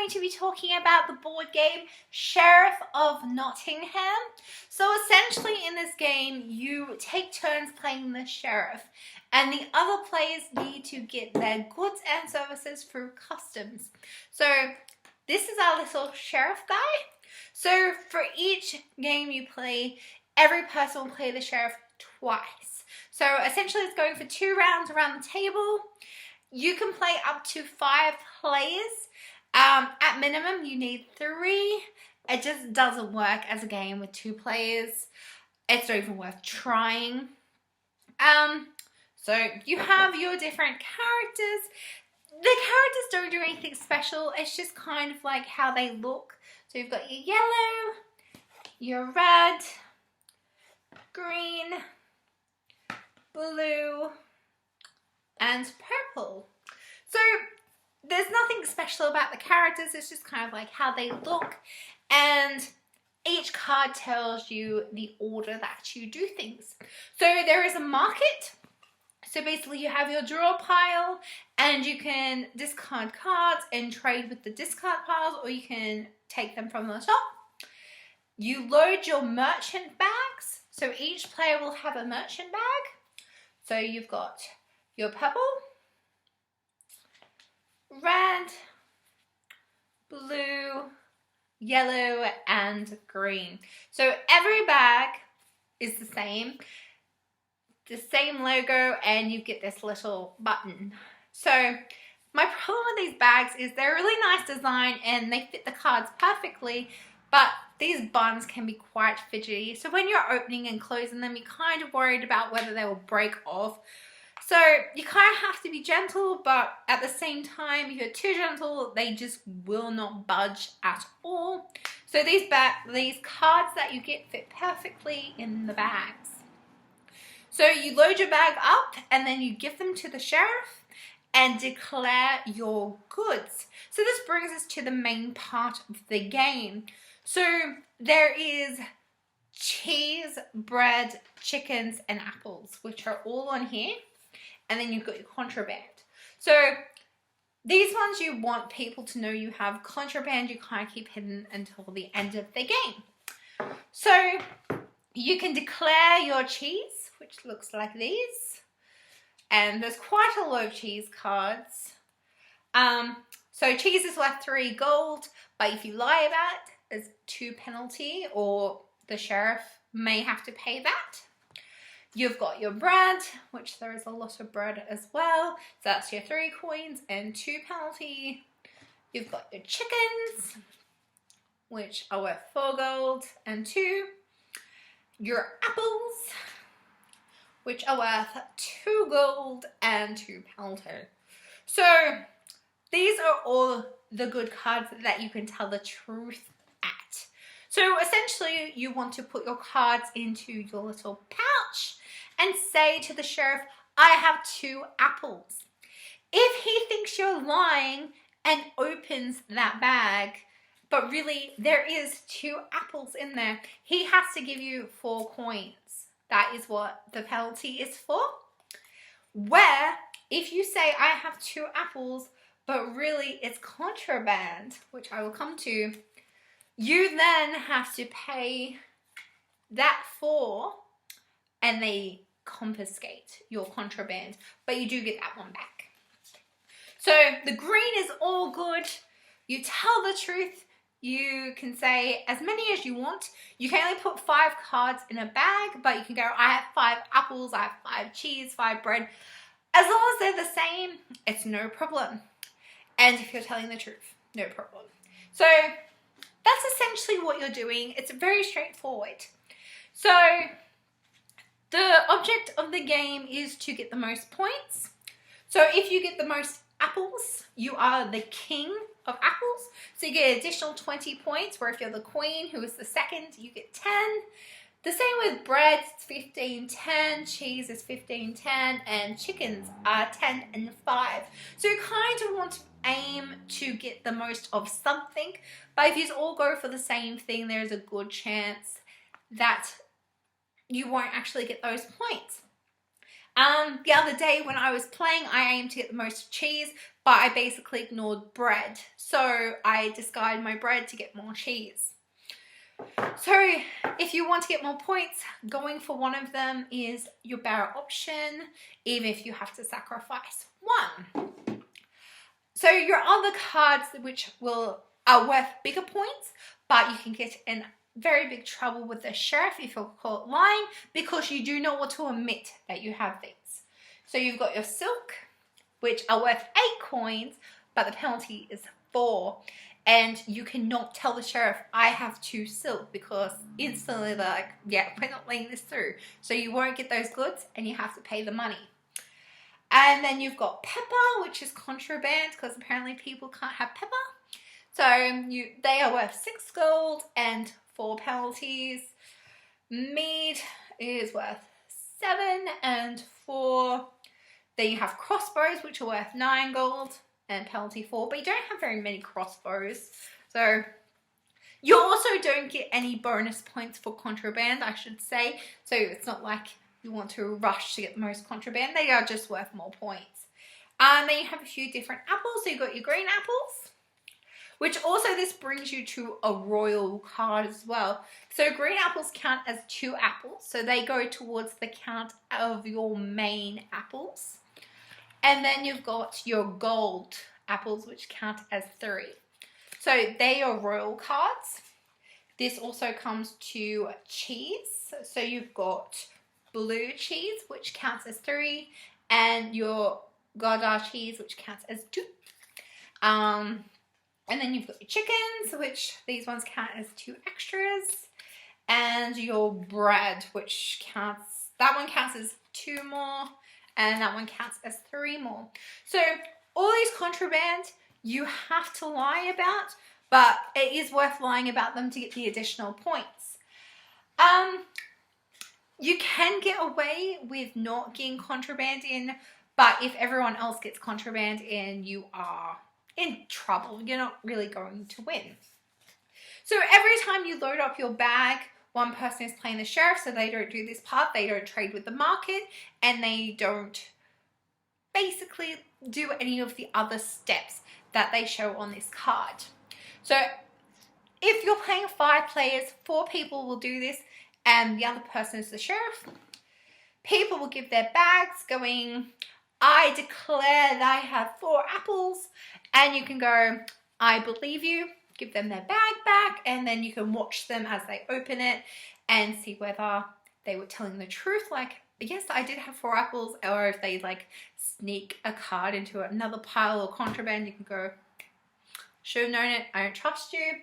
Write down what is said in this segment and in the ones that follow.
going to be talking about the board game Sheriff of Nottingham. So essentially in this game, you take turns playing the sheriff, and the other players need to get their goods and services through customs. So this is our little sheriff guy. So for each game you play, every person will play the sheriff twice. So essentially it's going for 2 rounds around the table. You can play up to 5 players. At minimum, you need 3. It just doesn't work as a game with 2 players. It's not even worth trying. So you have your different characters. The characters don't do anything special. It's just kind of like how they look. So you've got your yellow, your red, green, blue, and purple. So there's nothing special about the characters. It's just kind of like how they look, and each card tells you the order that you do things. So there is a market. So basically you have your draw pile, and you can discard cards and trade with the discard piles, or you can take them from the top. You load your merchant bags. So each player will have a merchant bag. So you've got your purple, red, blue, yellow, and green. So every bag is the same logo, and you get this little button. So my problem with these bags is they're really nice design and they fit the cards perfectly, but these buttons can be quite fidgety. So when you're opening and closing them, you're kind of worried about whether they will break off. So you kind of have to be gentle, but at the same time, if you're too gentle, they just will not budge at all. So these cards that you get fit perfectly in the bags. So you load your bag up, and then you give them to the sheriff and declare your goods. So this brings us to the main part of the game. So there is cheese, bread, chickens, and apples, which are all on here. And then you've got your contraband. So these ones you want people to know you have. Contraband you kind of keep hidden until the end of the game. So you can declare your cheese, which looks like these. And there's quite a lot of cheese cards. So cheese is worth 3 gold, but if you lie about it, there's 2 penalty, or the sheriff may have to pay that. You've got your bread, which there is a lot of bread as well. So that's your 3 coins and 2 penalty. You've got your chickens, which are worth 4 gold and 2. Your apples, which are worth 2 gold and 2 penalty. So these are all the good cards that you can tell the truth at. So essentially you want to put your cards into your little pouch and say to the sheriff, I have 2 apples. If he thinks you're lying and opens that bag, but really there is 2 apples in there, he has to give you 4 coins. That is what the penalty is for. Where if you say I have 2 apples, but really it's contraband, which I will come to, you then have to pay that 4, and they confiscate your contraband, but you do get that one back. So the green is all good. You tell the truth. You can say as many as you want. You can only put 5 cards in a bag, but you can go, I have 5 apples, I have 5 cheese, 5 bread. As long as they're the same, it's no problem. And if you're telling the truth, no problem. So that's essentially what you're doing. It's very straightforward. So the object of the game is to get the most points. So if you get the most apples, you are the king of apples. So you get additional 20 points, where if you're the queen, who is the second, you get 10. The same with bread, it's 15, 10, cheese is 15, 10, and chickens are 10 and 5. So you kind of want to aim to get the most of something, but if you all go for the same thing, there's a good chance that you won't actually get those points. The other day when I was playing, I aimed to get the most cheese, but I basically ignored bread. So I discarded my bread to get more cheese. So if you want to get more points, going for one of them is your barrel option, even if you have to sacrifice one. So your other cards, which are worth bigger points, but you can get in very big trouble with the sheriff if you're caught lying, because you do not want to admit that you have these. So you've got your silk, which are worth 8 coins, but the penalty is 4. And you cannot tell the sheriff, I have 2 silk, because instantly they're like, yeah, we're not letting this through. So you won't get those goods and you have to pay the money. And then you've got pepper, which is contraband, because apparently people can't have pepper. So they are worth 6 gold and 4 penalties. Mead is worth 7 and 4. Then you have crossbows, which are worth 9 gold and penalty 4. But you don't have very many crossbows. So you also don't get any bonus points for contraband, I should say. So it's not like you want to rush to get the most contraband. They are just worth more points. Then you have a few different apples. So you've got your green apples, which also this brings you to a royal card as well. So green apples count as 2 apples. So they go towards the count of your main apples. And then you've got your gold apples, which count as 3. So they are royal cards. This also comes to cheese. So you've got blue cheese, which counts as 3. And your Gouda cheese, which counts as 2. And then you've got your chickens, which these ones count as 2 extras. And your bread, which that one counts as 2 more. And that one counts as 3 more. So all these contraband you have to lie about, but it is worth lying about them to get the additional points. You can get away with not getting contraband in, but if everyone else gets contraband in, you are in trouble. You're not really going to win. So every time you load up your bag, one person is playing the sheriff, so they don't do this part. They don't trade with the market, and they don't basically do any of the other steps that they show on this card. So if you're playing 5 players, 4 people will do this, and the other person is the sheriff. People will give their bags going, I declare that I have 4 apples, and you can go, I believe you. Give them their bag back, and then you can watch them as they open it and see whether they were telling the truth, like, yes, I did have 4 apples, or if they like sneak a card into another pile of contraband, you can go, should have known it, I don't trust you.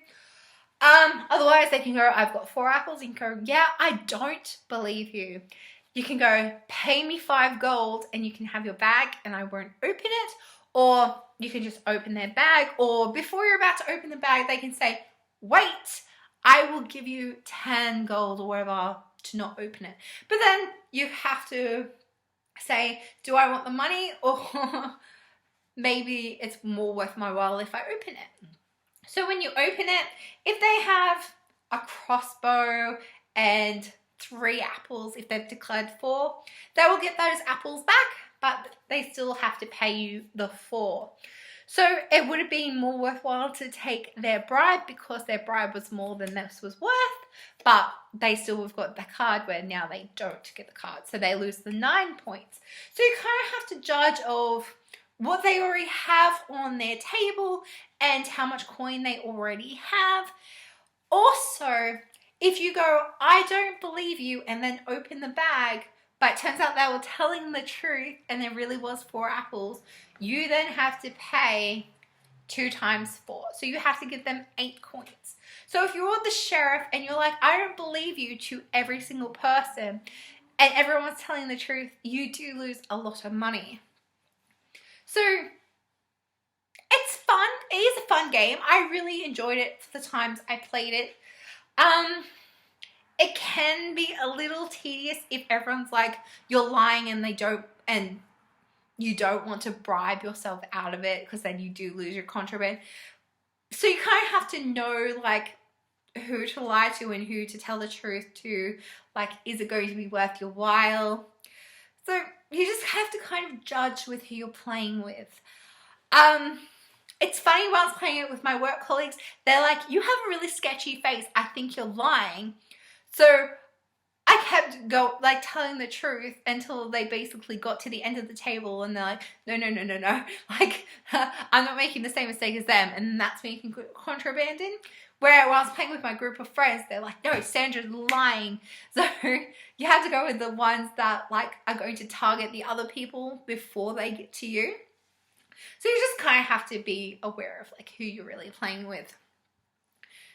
Otherwise they can go, I've got 4 apples. You can go, yeah, I don't believe you. You can go, pay me 5 gold and you can have your bag and I won't open it. Or you can just open their bag, or before you're about to open the bag, they can say, wait, I will give you 10 gold or whatever to not open it. But then you have to say, do I want the money, or maybe it's more worth my while if I open it. So when you open it, if they have a crossbow and 3 apples, if they've declared 4, they will get those apples back, but they still have to pay you the 4. So it would have been more worthwhile to take their bribe, because their bribe was more than this was worth, but they still have got the card where now they don't get the card. So they lose the 9 points. So you kind of have to judge of what they already have on their table and how much coin they already have. Also, if you go, I don't believe you, and then open the bag, but it turns out they were telling the truth and there really was 4 apples, you then have to pay 2 times 4. So you have to give them 8 coins. So if you're the sheriff and you're like, I don't believe you to every single person, and everyone's telling the truth, you do lose a lot of money. So it's fun. It is a fun game. I really enjoyed it for the times I played it. It can be a little tedious if everyone's like, you're lying and you don't want to bribe yourself out of it, because then you do lose your contraband. So you kind of have to know like who to lie to and who to tell the truth to. Like, is it going to be worth your while? So you just have to kind of judge with who you're playing with. It's funny, while I was playing it with my work colleagues, they're like, you have a really sketchy face, I think you're lying. So I kept telling the truth until they basically got to the end of the table and they're like, no. Like, I'm not making the same mistake as them. And that's when you can put contraband in. Where while I was playing with my group of friends, they're like, no, Sandra's lying. So you have to go with the ones that like are going to target the other people before they get to you. So you just kind of have to be aware of like who you're really playing with.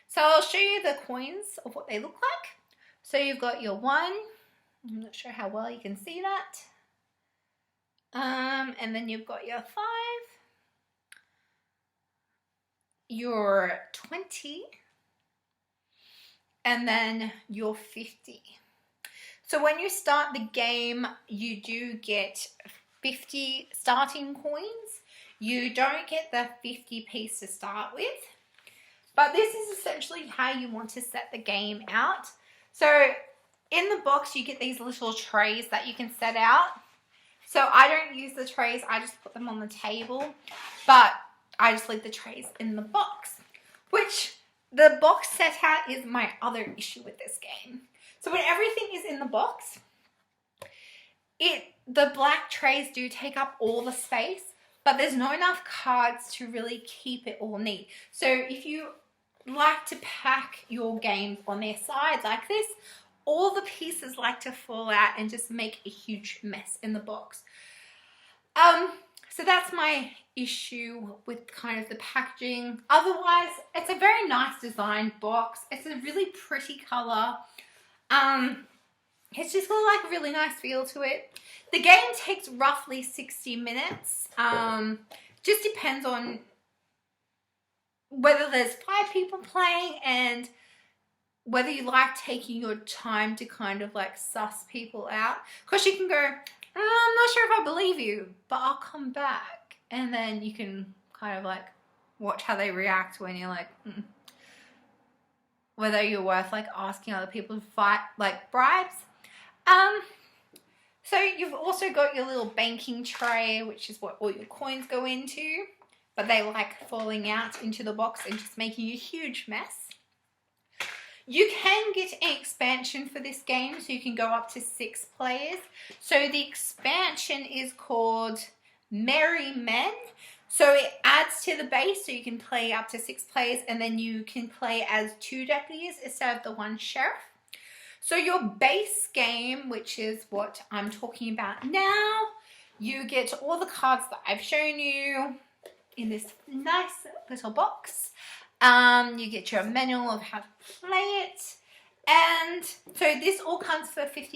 So I'll show you the coins of what they look like. So you've got your 1. I'm not sure how well you can see that. And then you've got your 5, your 20, and then your 50. So when you start the game, you do get 50 starting coins. You don't get the 50 piece to start with, but this is essentially how you want to set the game out. So in the box, you get these little trays that you can set out. So I don't use the trays, I just put them on the table, but I just leave the trays in the box, which the box set out is my other issue with this game. So when everything is in the box, the black trays do take up all the space, but there's not enough cards to really keep it all neat. So if you like to pack your games on their sides like this, all the pieces like to fall out and just make a huge mess in the box. So that's my issue with kind of the packaging. Otherwise, it's a very nice designed box. It's a really pretty color. It's just got like a really nice feel to it. The game takes roughly 60 minutes. Just depends on whether there's 5 people playing and whether you like taking your time to kind of like suss people out. Because you can go, I'm not sure if I believe you, but I'll come back. And then you can kind of like watch how they react when you're like, whether you're worth like asking other people to fight like bribes. So you've also got your little banking tray, which is what all your coins go into, but they like falling out into the box and just making a huge mess. You can get an expansion for this game, so you can go up to 6 players. So the expansion is called Merry Men. So it adds to the base, so you can play up to 6 players, and then you can play as 2 deputies instead of the 1 sheriff. So your base game, which is what I'm talking about now, you get all the cards that I've shown you in this nice little box. You get your manual of how to play it. And so this all comes for £50.